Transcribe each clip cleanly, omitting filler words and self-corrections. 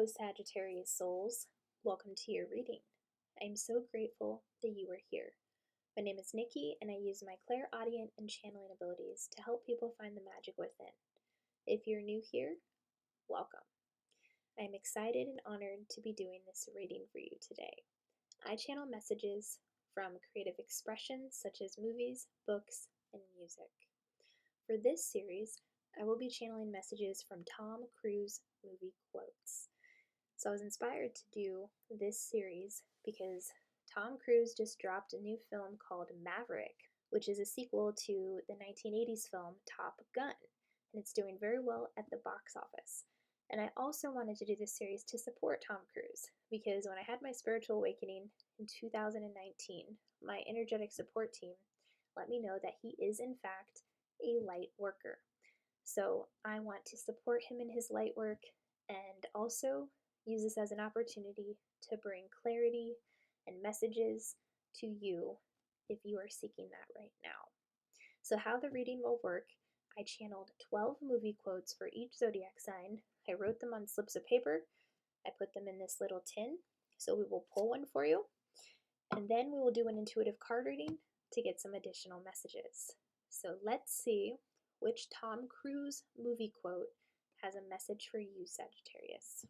Hello, Sagittarius Souls. Welcome to your reading. I'm so grateful that you are here. My name is Nikki, and I use my clairaudience and channeling abilities to help people find the magic within. If you're new here, welcome. I am excited and honored to be doing this reading for you today. I channel messages from creative expressions such as movies, books, and music. For this series, I will be channeling messages from Tom Cruise movie quotes. So I was inspired to do this series because Tom Cruise just dropped a new film called Maverick, which is a sequel to the 1980s film Top Gun, and it's doing very well at the box office. And I also wanted to do this series to support Tom Cruise because when I had my spiritual awakening in 2019, my energetic support team let me know that he is in fact a light worker. So I want to support him in his light work and also use this as an opportunity to bring clarity and messages to you if you are seeking that right now. So how the reading will work, I channeled 12 movie quotes for each zodiac sign. I wrote them on slips of paper. I put them in this little tin. So we will pull one for you. And then we will do an intuitive card reading to get some additional messages. So let's see which Tom Cruise movie quote has a message for you, Sagittarius.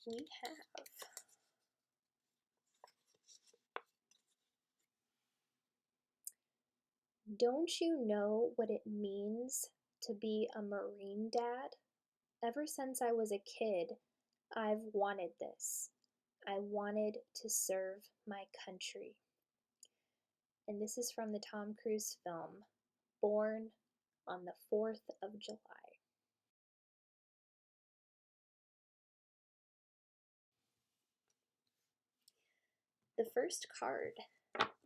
We have Don't you know what it means to be a Marine dad? Ever since I was a kid, I've wanted this. I wanted to serve my country. And this is from the Tom Cruise film, Born on the 4th of July. The first card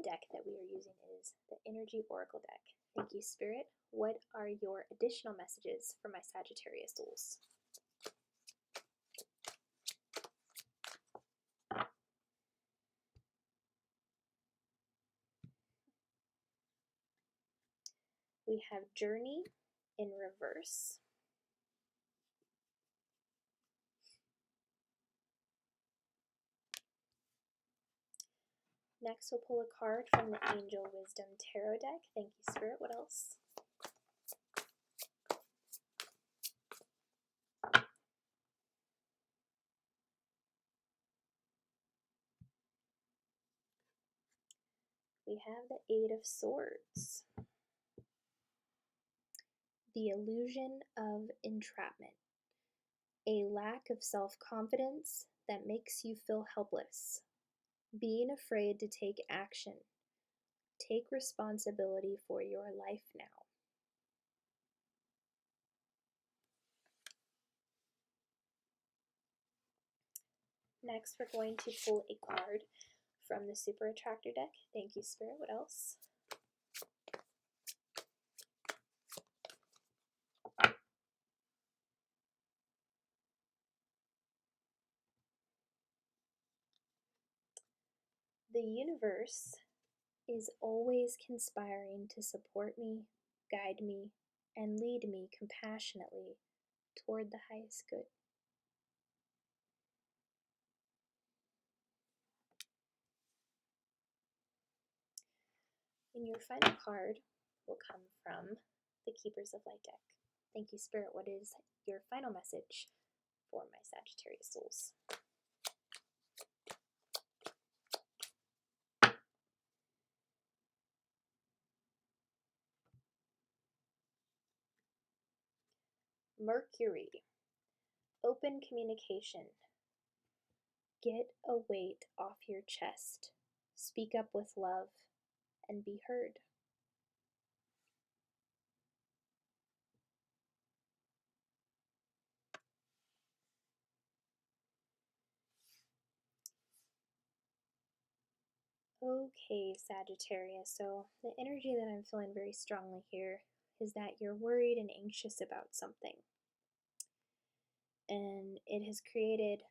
deck that we are using is the Energy Oracle deck. Thank you, Spirit. What are your additional messages for my Sagittarius souls? We have Journey in reverse. Next, we'll pull a card from the Angel Wisdom Tarot deck. Thank you, Spirit. What else? We have the Eight of Swords. The illusion of entrapment. A lack of self-confidence that makes you feel helpless. Being afraid to take action. Take responsibility for your life now. Next, we're going to pull a card from the Super Attractor deck. Thank you, Spirit. What else? The universe is always conspiring to support me, guide me, and lead me compassionately toward the highest good. And your final card will come from the Keepers of Light deck. Thank you, Spirit. What is your final message for my Sagittarius souls? Mercury. Open communication. Get a weight off your chest. Speak up with love and be heard. Okay, Sagittarius, so the energy that I'm feeling very strongly here is that you're worried and anxious about something. and it has created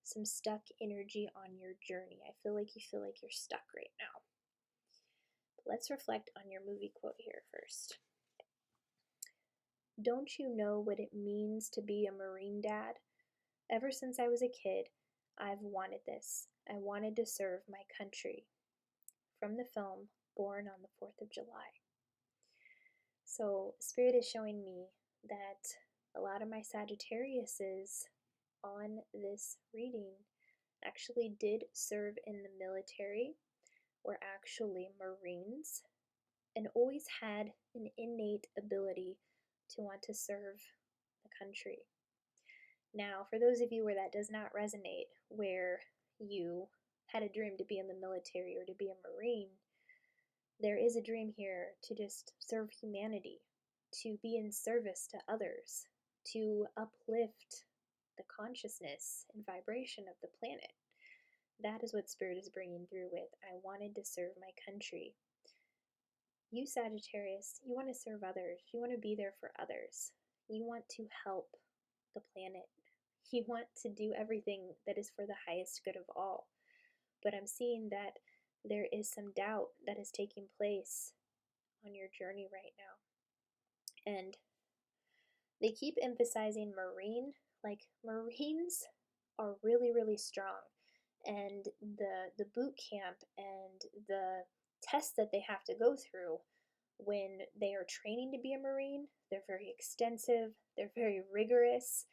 some stuck energy on your journey. I feel like you're stuck right now. But let's reflect on your movie quote here first. Don't you know what it means to be a Marine dad? Ever since I was a kid, I've wanted this. I wanted to serve my country. From the film Born on the 4th of July. So, Spirit is showing me that a lot of my Sagittariuses on this reading actually did serve in the military, were actually Marines, and always had an innate ability to want to serve the country. Now, for those of you where that does not resonate, where you had a dream to be in the military or to be a Marine, there is a dream here to just serve humanity, to be in service to others, to uplift the consciousness and vibration of the planet. That is what Spirit is bringing through with, I wanted to serve my country. You Sagittarius, you want to serve others. You want to be there for others. You want to help the planet. You want to do everything that is for the highest good of all. But I'm seeing that there is some doubt that is taking place on your journey right now. And they keep emphasizing Marine, like Marines are really, really strong. And the boot camp and the tests that they have to go through when they are training to be a Marine, they're very extensive, they're very rigorous.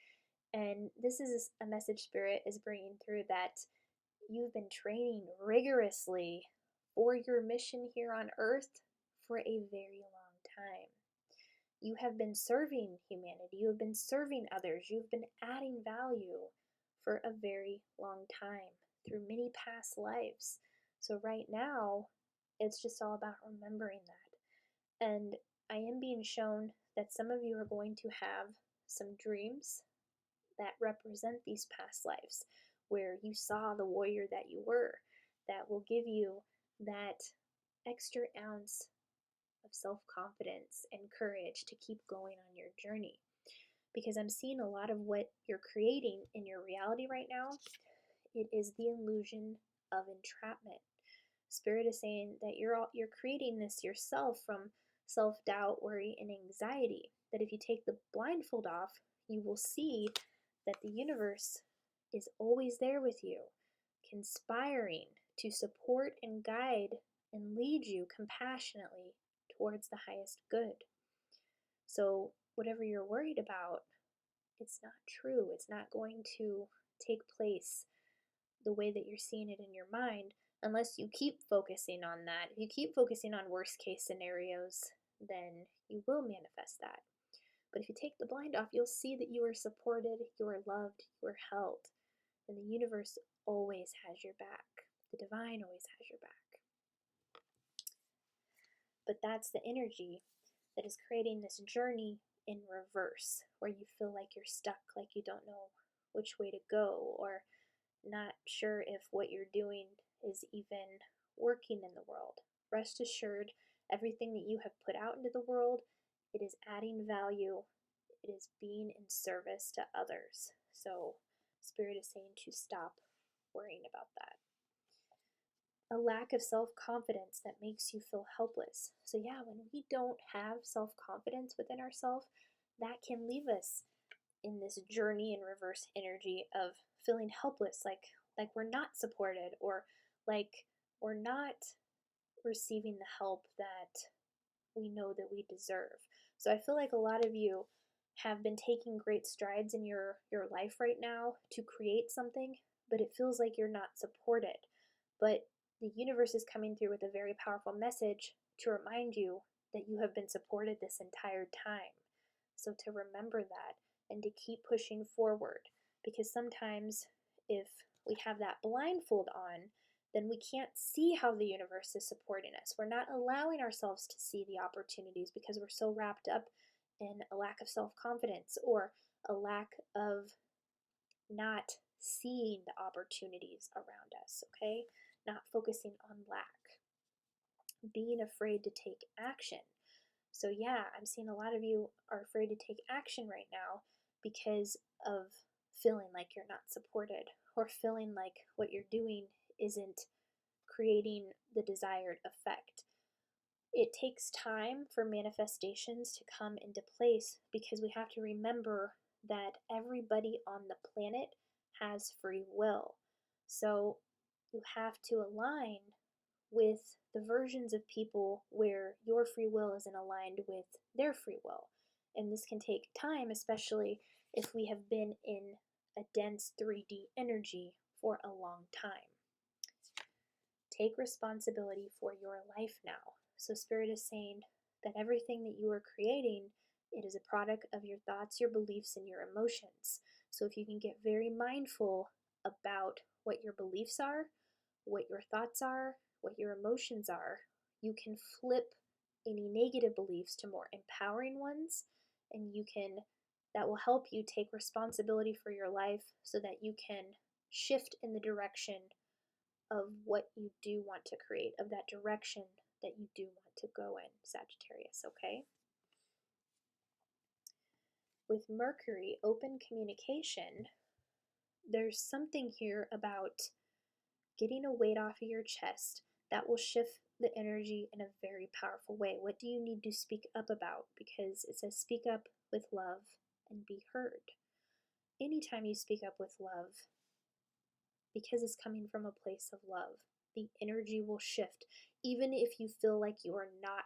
And this is a message Spirit is bringing through, that you've been training rigorously for your mission here on Earth for a very long time. You have been serving humanity, you have been serving others, you've been adding value for a very long time through many past lives. So right now, it's just all about remembering that. And I am being shown that some of you are going to have some dreams that represent these past lives, where you saw the warrior that you were, that will give you that extra ounce of self-confidence and courage to keep going on your journey. Because I'm seeing a lot of what you're creating in your reality right now, it is the illusion of entrapment. Spirit is saying that you're creating this yourself from self-doubt, worry, and anxiety. That if you take the blindfold off, you will see that the universe is always there with you, conspiring to support and guide and lead you compassionately towards the highest good. So whatever you're worried about, it's not true. It's not going to take place the way that you're seeing it in your mind, unless you keep focusing on that. If you keep focusing on worst case scenarios, then you will manifest that. But if you take the blind off, you'll see that you are supported, you are loved, you are held, and the universe always has your back. The divine always has your back. But that's the energy that is creating this journey in reverse, where you feel like you're stuck, like you don't know which way to go, or not sure if what you're doing is even working in the world. Rest assured, everything that you have put out into the world, it is adding value, it is being in service to others. So Spirit is saying to stop worrying about that. A lack of self-confidence that makes you feel helpless. So yeah, when we don't have self-confidence within ourselves, that can leave us in this journey in reverse energy of feeling helpless, like we're not supported, or like we're not receiving the help that we know that we deserve. So I feel like a lot of you have been taking great strides in your life right now to create something, but it feels like you're not supported. But the universe is coming through with a very powerful message to remind you that you have been supported this entire time. So to remember that and to keep pushing forward, because sometimes if we have that blindfold on, then we can't see how the universe is supporting us. We're not allowing ourselves to see the opportunities because we're so wrapped up in a lack of self-confidence, or a lack of not seeing the opportunities around us, okay? Not focusing on lack, being afraid to take action. So yeah, I'm seeing a lot of you are afraid to take action right now because of feeling like you're not supported, or feeling like what you're doing isn't creating the desired effect. It takes time for manifestations to come into place because we have to remember that everybody on the planet has free will. So you have to align with the versions of people where your free will isn't aligned with their free will. And this can take time, especially if we have been in a dense 3D energy for a long time. Take responsibility for your life now. So Spirit is saying that everything that you are creating, it is a product of your thoughts, your beliefs, and your emotions. So if you can get very mindful about what your beliefs are, what your thoughts are, what your emotions are, you can flip any negative beliefs to more empowering ones, and that will help you take responsibility for your life so that you can shift in the direction of what you do want to create, of that direction that you do want to go in, Sagittarius, okay? With Mercury, open communication, there's something here about getting a weight off of your chest that will shift the energy in a very powerful way. What do you need to speak up about? Because it says speak up with love and be heard. Anytime you speak up with love, because it's coming from a place of love, the energy will shift. Even if you feel like you are not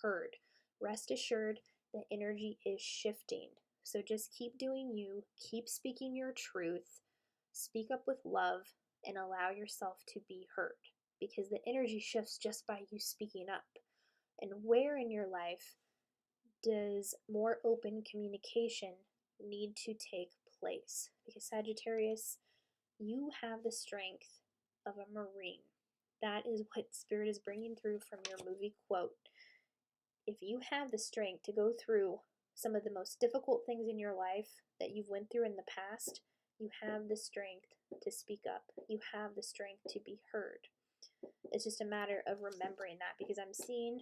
heard, rest assured the energy is shifting. So just keep doing you, keep speaking your truth, speak up with love, and allow yourself to be heard, because the energy shifts just by you speaking up. And where in your life does more open communication need to take place? Because Sagittarius, you have the strength of a Marine. That is what Spirit is bringing through from your movie quote. If you have the strength to go through some of the most difficult things in your life that you've went through in the past, you have the strength to speak up. You have the strength to be heard. It's just a matter of remembering that, because I'm seeing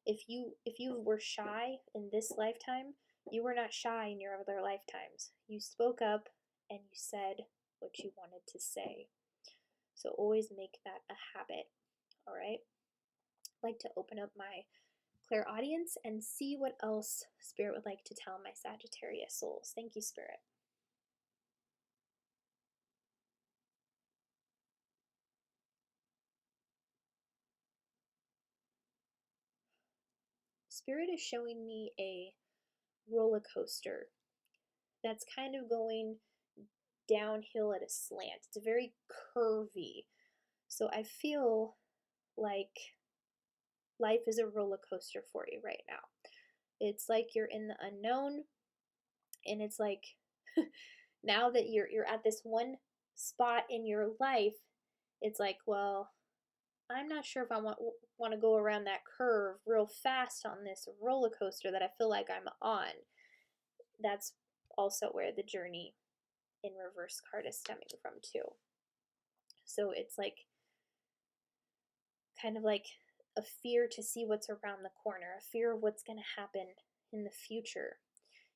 if you were shy in this lifetime, you were not shy in your other lifetimes. You spoke up and you said what you wanted to say. So always make that a habit. All right. I'd like to open up my clairaudience and see what else Spirit would like to tell my Sagittarius souls. Thank you, Spirit. Spirit is showing me a roller coaster that's kind of going downhill at a slant. It's very curvy. So I feel like life is a roller coaster for you right now. It's like you're in the unknown, and it's like now that you're at this one spot in your life, it's like, well, I'm not sure if I want to go around that curve real fast on this roller coaster that I feel like I'm on. That's also where the journey in reverse card is stemming from too. So it's like kind of like a fear to see what's around the corner, a fear of what's going to happen in the future.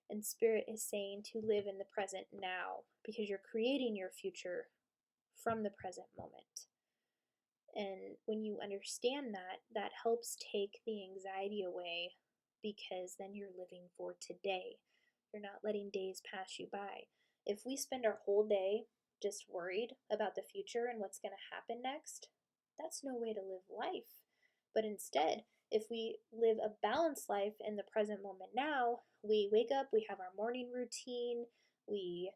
And Spirit is saying to live in the present now, because you're creating your future from the present moment. And when you understand that, that helps take the anxiety away, because then you're living for today. You're not letting days pass you by. If we spend our whole day just worried about the future and what's going to happen next, that's no way to live life. But instead, if we live a balanced life in the present moment now, we wake up, we have our morning routine, we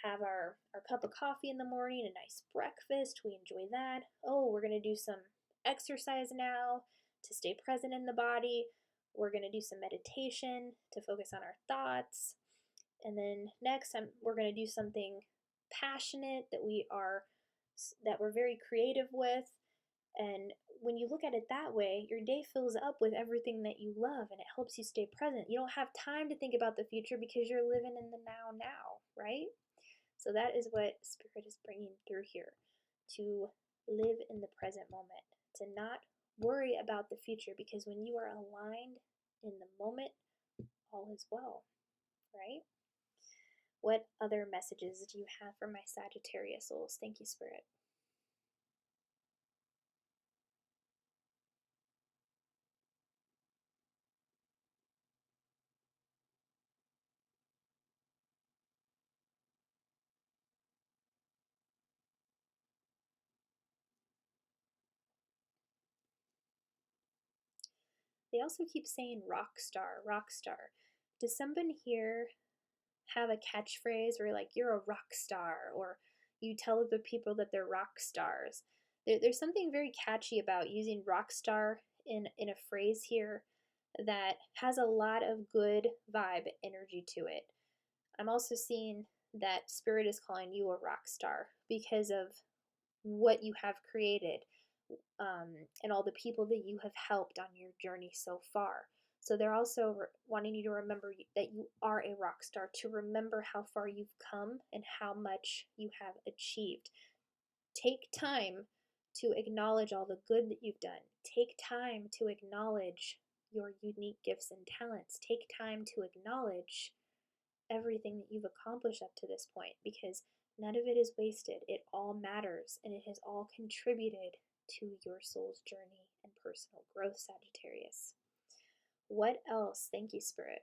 have our cup of coffee in the morning, a nice breakfast, we enjoy that. Oh, we're going to do some exercise now to stay present in the body. We're going to do some meditation to focus on our thoughts. And then next we're going to do something passionate that we're very creative with. And when you look at it that way, your day fills up with everything that you love, and it helps you stay present. You don't have time to think about the future because you're living in the now, right? So that is what Spirit is bringing through here, to live in the present moment, to not worry about the future, because when you are aligned in the moment, all is well, right? What other messages do you have for my Sagittarius souls? Thank you, Spirit. They also keep saying rock star, rock star. Does someone here have a catchphrase where like you're a rock star, or you tell the people that they're rock stars? There's something very catchy about using rock star in a phrase here that has a lot of good vibe energy to it. I'm also seeing that Spirit is calling you a rock star because of what you have created, and all the people that you have helped on your journey so far. So they're also wanting you to remember that you are a rock star, to remember how far you've come and how much you have achieved. Take time to acknowledge all the good that you've done. Take time to acknowledge your unique gifts and talents. Take time to acknowledge everything that you've accomplished up to this point, because none of it is wasted. It all matters, and it has all contributed to your soul's journey and personal growth, Sagittarius. What else? Thank you, Spirit.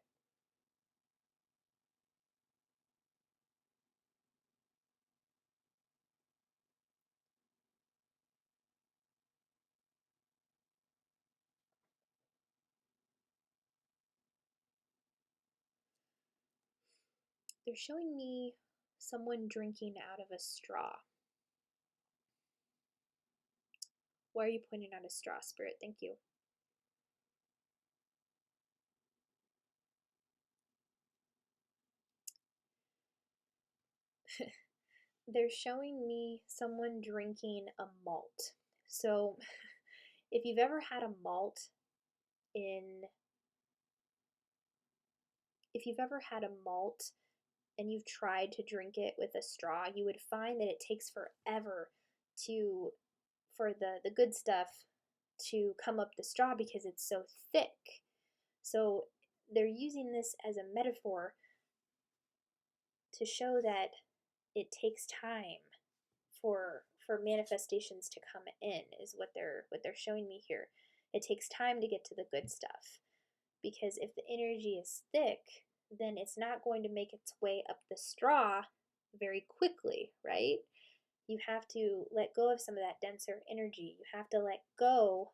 They're showing me someone drinking out of a straw. Why are you pointing out a straw, Spirit? Thank you. They're showing me someone drinking a malt. So, if you've ever had a malt in if you've ever had a malt and you've tried to drink it with a straw, you would find that it takes forever to for the good stuff to come up the straw because it's so thick. So they're using this as a metaphor to show that it takes time for manifestations to come in, is what they're showing me here. It takes time to get to the good stuff, because if the energy is thick, then it's not going to make its way up the straw very quickly, right? You have to let go of some of that denser energy. You have to let go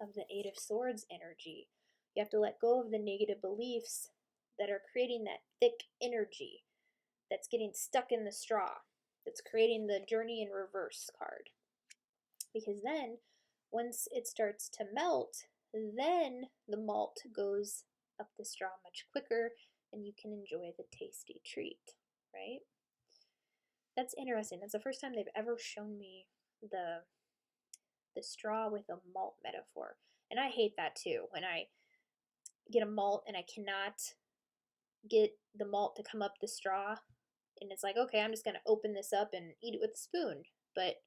of the Eight of Swords energy. You have to let go of the negative beliefs that are creating that thick energy that's getting stuck in the straw, that's creating the journey in reverse card. Because then, once it starts to melt, then the malt goes up the straw much quicker and you can enjoy the tasty treat, right? That's interesting. That's the first time they've ever shown me the straw with a malt metaphor. And I hate that too. When I get a malt and I cannot get the malt to come up the straw, and it's like, okay, I'm just going to open this up and eat it with a spoon. But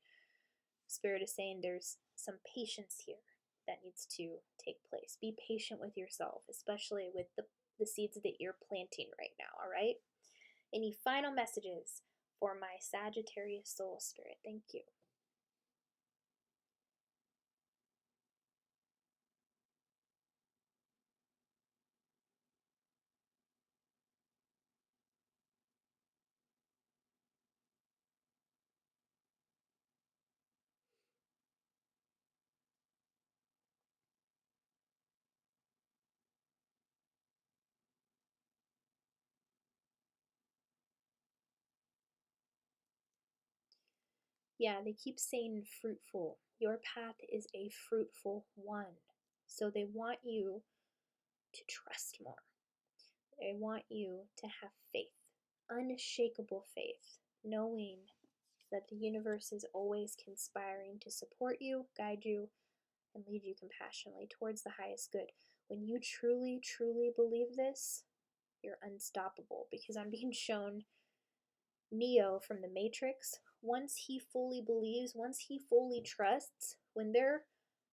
Spirit is saying there's some patience here that needs to take place. Be patient with yourself, especially with the seeds that you're planting right now, all right? Any final messages for my Sagittarius soul, Spirit? Thank you. Yeah, they keep saying fruitful. Your path is a fruitful one. So they want you to trust more. They want you to have faith, unshakable faith, knowing that the universe is always conspiring to support you, guide you, and lead you compassionately towards the highest good. When you truly, truly believe this, you're unstoppable, because I'm being shown Neo from the Matrix. Once he fully believes, once he fully trusts, when they're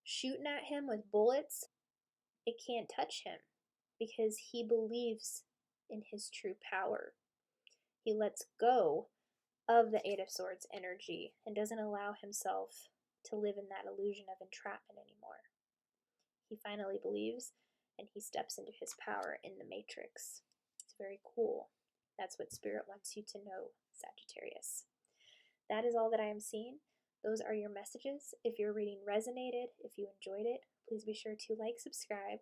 shooting at him with bullets, it can't touch him because he believes in his true power. He lets go of the Eight of Swords energy and doesn't allow himself to live in that illusion of entrapment anymore. He finally believes and he steps into his power in the matrix. It's very cool. That's what Spirit wants you to know, Sagittarius. That is all that I am seeing. Those are your messages. If your reading resonated, if you enjoyed it, please be sure to like, subscribe,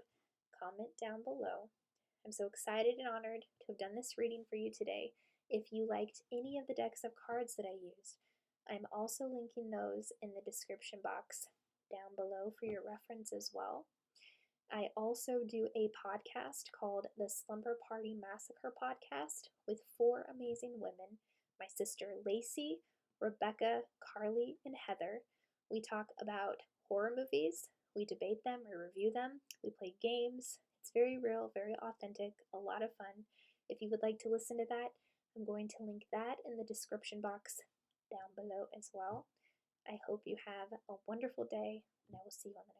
comment down below. I'm so excited and honored to have done this reading for you today. If you liked any of the decks of cards that I used, I'm also linking those in the description box down below for your reference as well. I also do a podcast called the Slumber Party Massacre Podcast with 4 amazing women, my sister Lacey, Rebecca, Carly, and Heather. We talk about horror movies, we debate them, we review them, we play games. It's very real, very authentic, a lot of fun. If you would like to listen to that, I'm going to link that in the description box down below as well. I hope you have a wonderful day, and I will see you on the